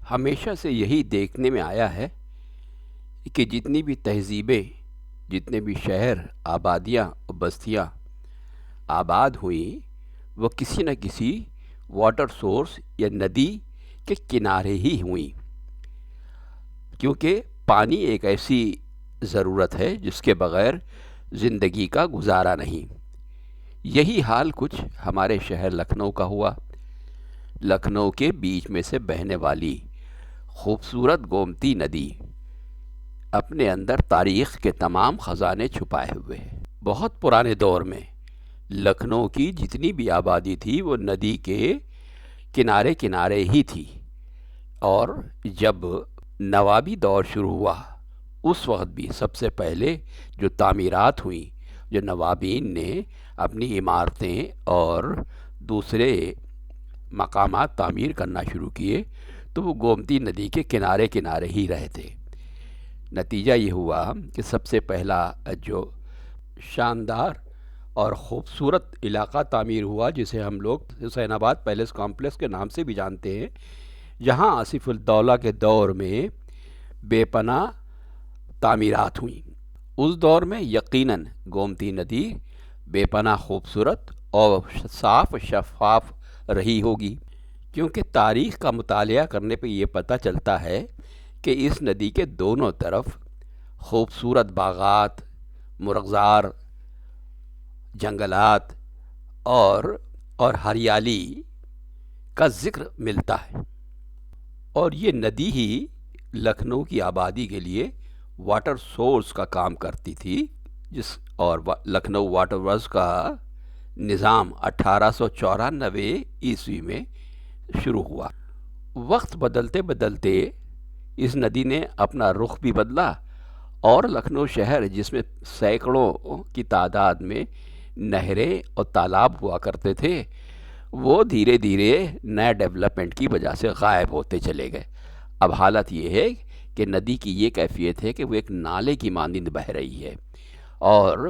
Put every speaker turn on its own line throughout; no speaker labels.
ہمیشہ سے یہی دیکھنے میں آیا ہے کہ جتنی بھی تہذیبیں، جتنے بھی شہر، آبادیاں اور بستیاں آباد ہوئیں، وہ کسی نہ کسی واٹر سورس یا ندی کے کنارے ہی ہوئیں، کیونکہ پانی ایک ایسی ضرورت ہے جس کے بغیر زندگی کا گزارا نہیں۔ یہی حال کچھ ہمارے شہر لکھنؤ کا ہوا۔ لکھنؤ کے بیچ میں سے بہنے والی خوبصورت گومتی ندی اپنے اندر تاریخ کے تمام خزانے چھپائے ہوئے ہے۔ بہت پرانے دور میں لکھنؤ کی جتنی بھی آبادی تھی وہ ندی کے کنارے کنارے ہی تھی، اور جب نوابی دور شروع ہوا اس وقت بھی سب سے پہلے جو تعمیرات ہوئیں، جو نوابین نے اپنی عمارتیں اور دوسرے مقامات تعمیر کرنا شروع کیے تو وہ گومتی ندی کے کنارے کنارے ہی رہے تھے۔ نتیجہ یہ ہوا کہ سب سے پہلا جو شاندار اور خوبصورت علاقہ تعمیر ہوا، جسے ہم لوگ حسین آباد پیلس کمپلیکس کے نام سے بھی جانتے ہیں، جہاں آصف الدولہ کے دور میں بے پناہ تعمیرات ہوئیں۔ اس دور میں یقیناً گومتی ندی بے پناہ خوبصورت اور صاف شفاف رہی ہوگی، کیونکہ تاریخ کا مطالعہ کرنے پہ یہ پتہ چلتا ہے کہ اس ندی کے دونوں طرف خوبصورت باغات، مرغزار، جنگلات اور ہریالی کا ذکر ملتا ہے، اور یہ ندی ہی لکھنؤ کی آبادی کے لیے واٹر سورس کا کام کرتی تھی، اور لکھنؤ واٹر ورکس کا نظام 1894 عیسوی میں شروع ہوا۔ وقت بدلتے بدلتے اس ندی نے اپنا رخ بھی بدلا، اور لکھنؤ شہر جس میں سینکڑوں کی تعداد میں نہریں اور تالاب ہوا کرتے تھے، وہ دھیرے دھیرے نئے ڈیولپمنٹ کی وجہ سے غائب ہوتے چلے گئے۔ اب حالت یہ ہے کہ ندی کی یہ کیفیت ہے کہ وہ ایک نالے کی مانند بہہ رہی ہے، اور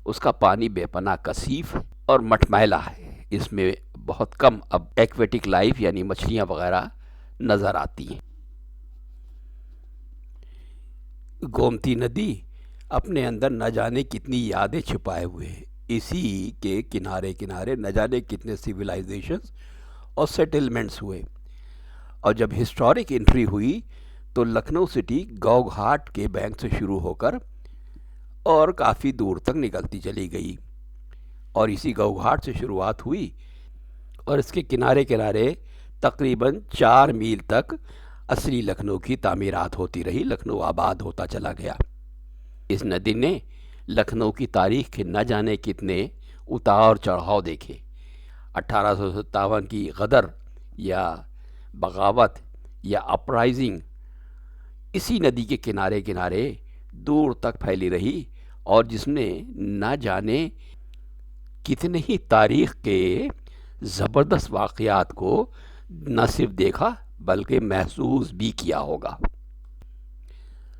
اس کا پانی بے پناہ کثیف اور مٹمیلا ہے۔ اس میں بہت کم اب ایکویٹک لائف یعنی مچھلیاں وغیرہ نظر آتی ہیں۔ گومتی ندی اپنے اندر نہ جانے کتنی یادیں چھپائے ہوئے ہیں۔ اسی کے کنارے کنارے نہ جانے کتنے سویلائزیشنز اور سیٹلمنٹس ہوئے، اور جب ہسٹورک انٹری ہوئی تو لکھنؤ سٹی گو گھاٹ کے بینک سے شروع ہو کر اور کافی دور تک نکلتی چلی گئی، اور اسی گو گھاٹ سے شروعات ہوئی، اور اس کے کنارے کنارے تقریباً 4 میل تک اصلی لکھنؤ کی تعمیرات ہوتی رہی، لکھنؤ آباد ہوتا چلا گیا۔ اس ندی نے لکھنؤ کی تاریخ کے نہ جانے کتنے اتار چڑھاؤ دیکھے۔ 1857 کی غدر یا بغاوت یا اپرائزنگ اسی ندی کے کنارے کنارے دور تک پھیلی رہی، اور جس نے نہ جانے کتنے ہی تاریخ کے زبردست واقعات کو نہ صرف دیکھا بلکہ محسوس بھی کیا ہوگا۔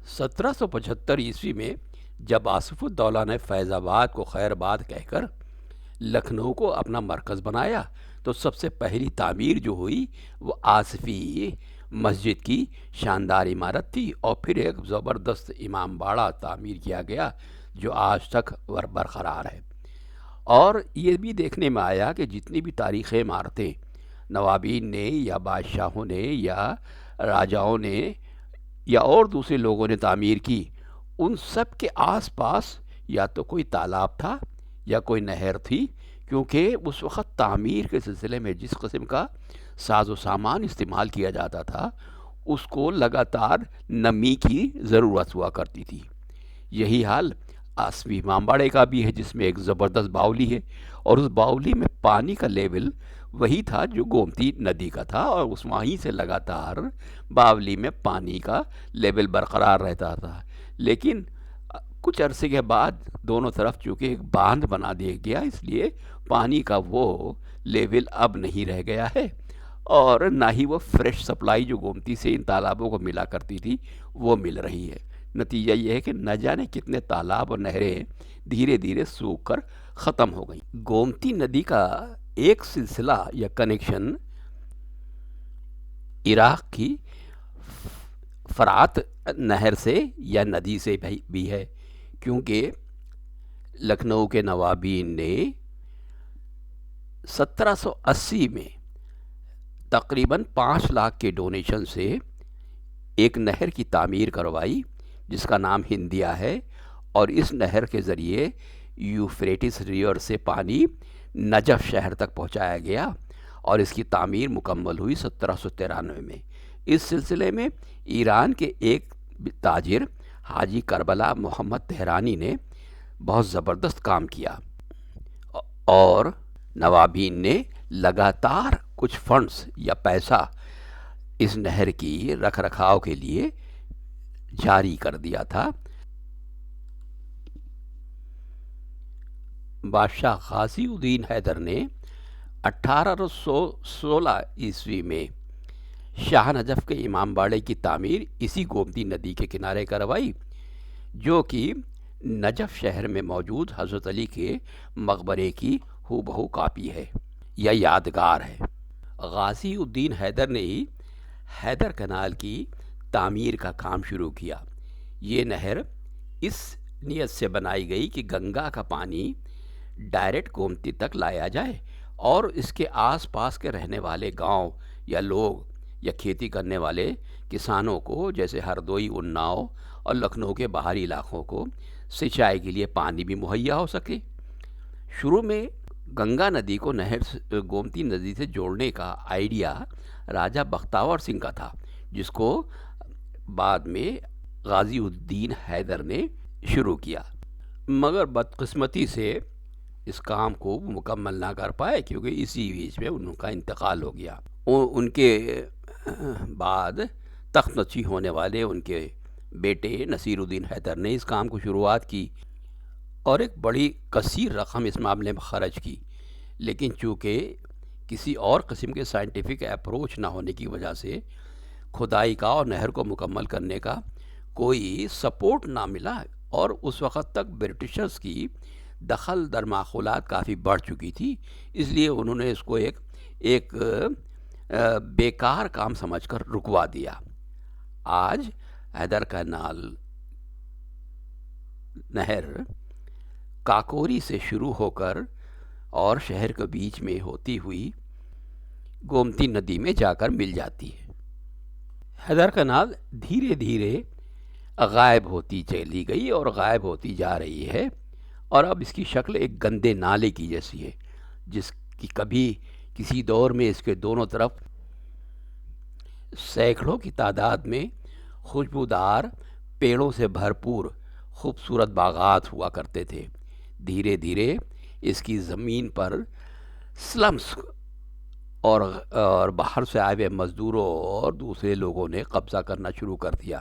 1775 عیسوی میں جب آصف الدولہ نے فیض آباد کو خیر آباد کہہ کر لکھنؤ کو اپنا مرکز بنایا تو سب سے پہلی تعمیر جو ہوئی وہ آصفی مسجد کی شاندار عمارت تھی، اور پھر ایک زبردست امام باڑہ تعمیر کیا گیا جو آج تک برقرار ہے۔ اور یہ بھی دیکھنے میں آیا کہ جتنی بھی تاریخی عمارتیں نوابین نے یا بادشاہوں نے یا راجاؤں نے یا اور دوسرے لوگوں نے تعمیر کی، ان سب کے آس پاس یا تو کوئی تالاب تھا یا کوئی نہر تھی، کیونکہ اس وقت تعمیر کے سلسلے میں جس قسم کا ساز و سامان استعمال کیا جاتا تھا اس کو لگاتار نمی کی ضرورت ہوا کرتی تھی۔ یہی حال آصفی امام باڑے کا بھی ہے، جس میں ایک زبردست باولی ہے، اور اس باولی میں پانی کا لیول وہی تھا جو گومتی ندی کا تھا، اور اس وہیں سے لگاتار باولی میں پانی کا لیول برقرار رہتا تھا۔ لیکن کچھ عرصے کے بعد دونوں طرف چونکہ ایک باندھ بنا دیا گیا، اس لیے پانی کا وہ لیول اب نہیں رہ گیا ہے، اور نہ ہی وہ فریش سپلائی جو گومتی سے ان تالابوں کو ملا کرتی تھی وہ مل رہی ہے۔ نتیجہ یہ ہے کہ نہ جانے کتنے تالاب اور نہریں دھیرے دھیرے سوکھ کر ختم ہو گئیں۔ گومتی ندی کا ایک سلسلہ یا کنیکشن عراق کی فرات نہر سے یا ندی سے بھی ہے، کیونکہ لکھنؤ کے نوابین نے 1780 میں تقریباً 5 لاکھ کے ڈونیشن سے ایک نہر کی تعمیر کروائی جس کا نام ہندیہ ہے، اور اس نہر کے ذریعے یوفریٹس ریور سے پانی نجف شہر تک پہنچایا گیا، اور اس کی تعمیر مکمل ہوئی 1793 میں۔ اس سلسلے میں ایران کے ایک تاجر حاجی کربلا محمد تہرانی نے بہت زبردست کام کیا، اور نوابین نے لگاتار کچھ فنڈز یا پیسہ اس نہر کی رکھ رکھاؤ کے لیے جاری کر دیا تھا۔ بادشاہ غازی الدین حیدر نے 1816 عیسوی میں شاہ نجف کے امام باڑے کی تعمیر اسی گومتی ندی کے کنارے کروائی، جو کہ نجف شہر میں موجود حضرت علی کے مقبرے کی ہو بہو کاپی ہے یا یادگار ہے۔ غازی الدین حیدر نے ہی حیدر کنال کی تعمیر کا کام شروع کیا۔ یہ نہر اس نیت سے بنائی گئی کہ گنگا کا پانی ڈائریکٹ گومتی تک لایا جائے، اور اس کے آس پاس کے رہنے والے گاؤں یا لوگ یا کھیتی کرنے والے کسانوں کو، جیسے ہردوئی، اناؤ اور لکھنؤ کے باہری علاقوں کو سینچائی کے لیے پانی بھی مہیا ہو سکے۔ شروع میں گنگا ندی کو گومتی ندی سے جوڑنے کا آئیڈیا راجہ بختاور سنگھ کا تھا، جس کو بعد میں غازی الدین حیدر نے شروع کیا، مگر بدقسمتی سے اس کام کو مکمل نہ کر پائے، کیونکہ اسی بیچ میں ان کا انتقال ہو گیا۔ ان کے بعد تخت نشین ہونے والے ان کے بیٹے نصیر الدین حیدر نے اس کام کو شروعات کی اور ایک بڑی کثیر رقم اس معاملے میں خرچ کی، لیکن چونکہ کسی اور قسم کے سائنٹیفک اپروچ نہ ہونے کی وجہ سے کھدائی کا اور نہر کو مکمل کرنے کا کوئی سپورٹ نہ ملا، اور اس وقت تک برٹشرز کی دخل در معقولات کافی بڑھ چکی تھی، اس لیے انہوں نے اس کو ایک بیکار کام سمجھ کر رکوا دیا۔ آج حیدر کنال نہر کاکوری سے شروع ہو کر اور شہر کے بیچ میں ہوتی ہوئی گومتی ندی میں جا کر مل جاتی ہے۔ حیدر کنال دھیرے دھیرے غائب ہوتی چلی گئی اور غائب ہوتی جا رہی ہے، اور اب اس کی شکل ایک گندے نالے کی جیسی ہے، جس کی کبھی کسی دور میں اس کے دونوں طرف سینکڑوں کی تعداد میں خوشبودار پیڑوں سے بھرپور خوبصورت باغات ہوا کرتے تھے۔ دھیرے دھیرے اس کی زمین پر سلمز اور باہر سے آئے ہوئے مزدوروں اور دوسرے لوگوں نے قبضہ کرنا شروع کر دیا۔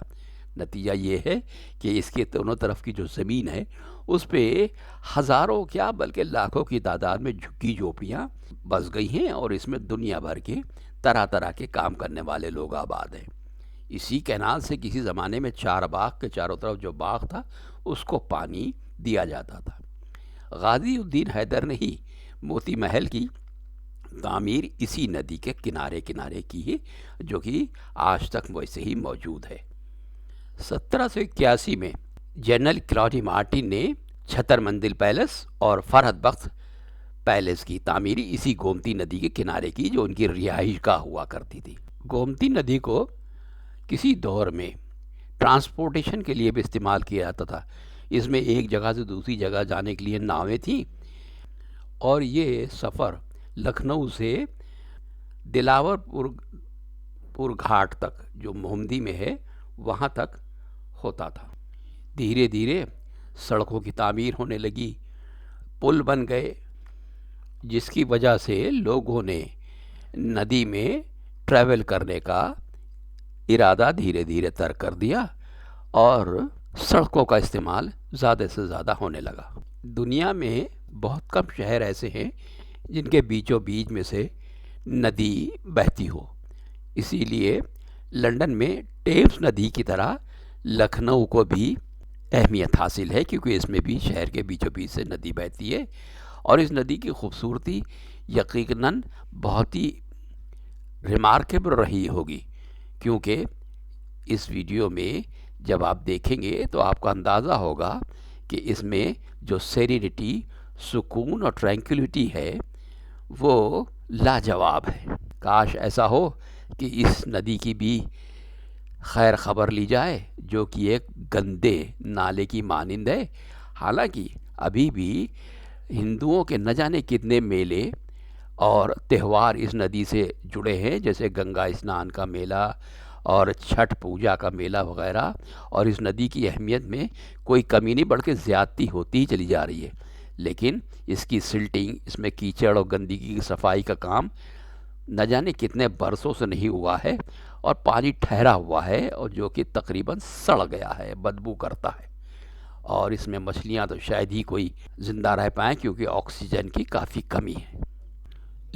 نتیجہ یہ ہے کہ اس کے دونوں طرف کی جو زمین ہے اس پہ ہزاروں کیا بلکہ لاکھوں کی تعداد میں جھگی جھوپڑیاں بس گئی ہیں، اور اس میں دنیا بھر کے طرح طرح کے کام کرنے والے لوگ آباد ہیں۔ اسی کینال سے کسی زمانے میں چار باغ کے چاروں طرف جو باغ تھا اس کو پانی دیا جاتا تھا۔ غازی الدین حیدر نے ہی موتی محل کی تعمیر اسی ندی کے کنارے کنارے کی ہے، جو کہ آج تک ویسے ہی موجود ہے۔ 1781 میں جنرل کلاڈی مارٹن نے چھتر مندل پیلس اور فرحت بخت پیلس کی تعمیر اسی گومتی ندی کے کنارے کی، جو ان کی رہائش گاہ ہوا کرتی تھی۔ گومتی ندی کو کسی دور میں ٹرانسپورٹیشن کے لیے بھی استعمال کیا جاتا تھا۔ اس میں ایک جگہ سے دوسری جگہ جانے کے لیے ناویں تھیں، اور یہ سفر لکھنؤ سے دلاور پور گھاٹ تک جو مومدی میں ہے وہاں تک ہوتا تھا۔ دھیرے دھیرے سڑکوں کی تعمیر ہونے لگی، پل بن گئے، جس کی وجہ سے لوگوں نے ندی میں ٹریول کرنے کا ارادہ دھیرے دھیرے ترک کر دیا، اور سڑکوں کا استعمال زیادہ سے زیادہ ہونے لگا۔ دنیا میں بہت کم شہر ایسے ہیں جن کے بیچوں بیچ میں سے ندی بہتی ہو، اسی لیے لندن میں ٹیمز ندی کی طرح لکھنؤ کو بھی اہمیت حاصل ہے، کیونکہ اس میں بھی شہر کے بیچوں بیچ سے ندی بہتی ہے، اور اس ندی کی خوبصورتی یقیناً بہت ہی ریمارکیبل رہی ہوگی، کیونکہ اس ویڈیو میں جب آپ دیکھیں گے تو آپ کو اندازہ ہوگا کہ اس میں جو سیرینٹی، سکون اور ٹرینکولیٹی ہے وہ لاجواب ہے۔ کاش ایسا ہو کہ اس ندی کی بھی خیر خبر لی جائے، جو کہ ایک گندے نالے کی مانند ہے۔ حالانکہ ابھی بھی ہندوؤں کے نہ جانے کتنے میلے اور تہوار اس ندی سے جڑے ہیں، جیسے گنگا اسنان کا میلہ اور چھٹ پوجا کا میلہ وغیرہ، اور اس ندی کی اہمیت میں کوئی کمی نہیں بلکہ زیادتی ہوتی ہی چلی جا رہی ہے۔ لیکن اس کی سلٹنگ، اس میں کیچڑ اور گندگی کی صفائی کا کام نہ جانے کتنے برسوں سے نہیں ہوا ہے، اور پانی ٹھہرا ہوا ہے اور جو کہ تقریباً سڑ گیا ہے، بدبو کرتا ہے، اور اس میں مچھلیاں تو شاید ہی کوئی زندہ رہ پائیں کیونکہ آکسیجن کی کافی کمی ہے۔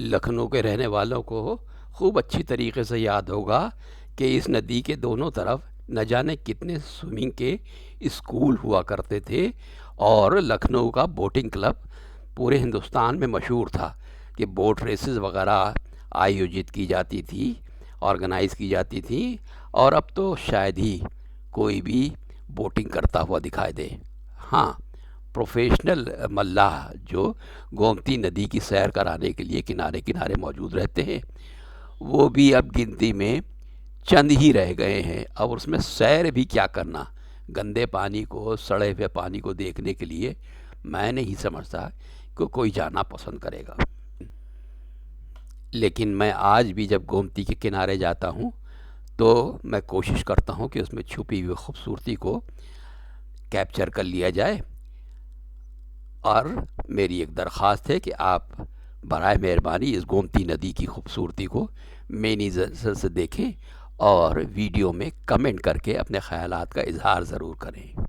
لکھنؤ کے رہنے والوں کو خوب اچھی طریقے سے یاد ہوگا کہ اس ندی کے دونوں طرف نہ جانے کتنے سوئمنگ کے اسکول ہوا کرتے تھے، اور لکھنؤ کا بوٹنگ کلب پورے ہندوستان میں مشہور تھا کہ بوٹ ریسز وغیرہ آیوجت کی جاتی تھی، آرگنائز کی جاتی تھی، اور اب تو شاید ہی کوئی بھی بوٹنگ کرتا ہوا دکھائی دے۔ ہاں، پروفیشنل ملاح جو گومتی ندی کی سیر کرانے کے لیے کنارے کنارے موجود رہتے ہیں، وہ بھی اب گنتی میں چند ہی رہ گئے ہیں، اور اس میں سیر بھی کیا کرنا، گندے پانی کو، سڑے ہوئے پانی کو دیکھنے کے لیے میں نہیں سمجھتا کہ کوئی جانا پسند کرے گا۔ لیکن میں آج بھی جب گومتی کے کنارے جاتا ہوں تو میں کوشش کرتا ہوں کہ اس میں چھپی ہوئی خوبصورتی کو کیپچر کر لیا جائے، اور میری ایک درخواست ہے کہ آپ برائے مہربانی اس گومتی ندی کی خوبصورتی کو مینی نظر سے دیکھیں اور ویڈیو میں کمنٹ کر کے اپنے خیالات کا اظہار ضرور کریں۔